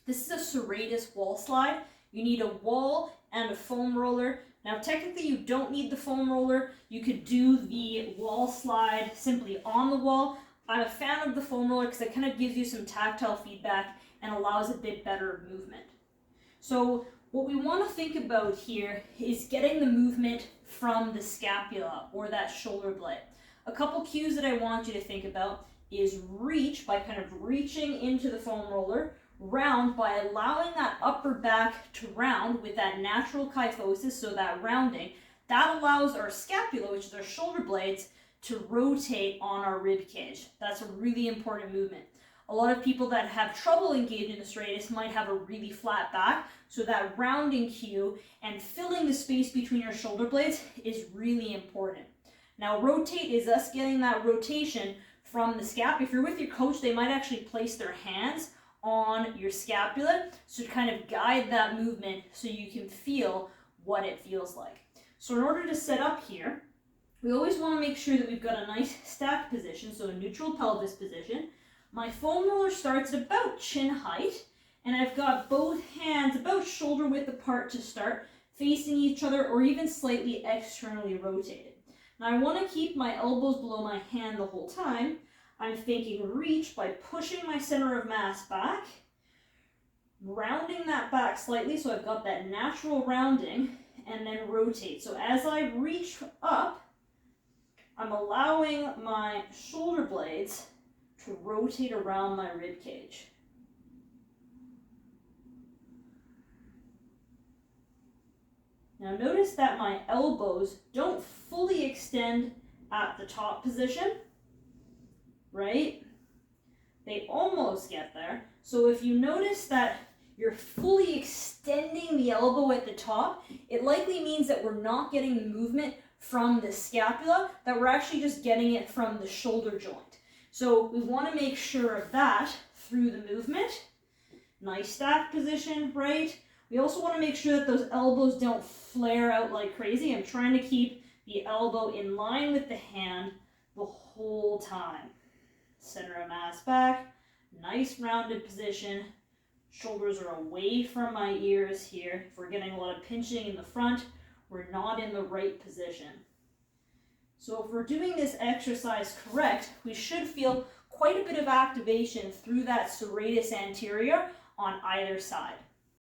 This is a serratus wall slide. You need a wall and a foam roller. Now technically you don't need the foam roller. You could do the wall slide simply on the wall. I'm a fan of the foam roller because it kind of gives you some tactile feedback and allows a bit better movement. So what we want to think about here is getting the movement from the scapula or that shoulder blade. A couple cues that I want you to think about is reach by kind of reaching into the foam roller, round by allowing that upper back to round with that natural kyphosis, so that rounding. That allows our scapula, which is our shoulder blades, to rotate on our rib cage. That's a really important movement. A lot of people that have trouble engaging the serratus might have a really flat back, so that rounding cue and filling the space between your shoulder blades is really important. Now rotate is us getting that rotation from the scap. If you're with your coach, they might actually place their hands on your scapula to kind of guide that movement so you can feel what it feels like. So in order to set up here, we always want to make sure that we've got a nice stacked position, so a neutral pelvis position. My foam roller starts at about chin height, and I've got both hands about shoulder width apart to start, facing each other or even slightly externally rotated. Now I want to keep my elbows below my hand the whole time. I'm thinking reach by pushing my center of mass back, rounding that back slightly so I've got that natural rounding, and then rotate. So as I reach up, I'm allowing my shoulder blades to rotate around my rib cage. Now notice that my elbows don't fully extend at the top position, right? They almost get there. So if you notice that you're fully extending the elbow at the top, it likely means that we're not getting the movement from the scapula, that we're actually just getting it from the shoulder joint. So we want to make sure of that through the movement. Nice stack position, right? We also want to make sure that those elbows don't flare out like crazy. I'm trying to keep the elbow in line with the hand the whole time. Center of mass back, nice rounded position. Shoulders are away from my ears here. If we're getting a lot of pinching in the front, we're not in the right position. So if we're doing this exercise correct, we should feel quite a bit of activation through that serratus anterior on either side.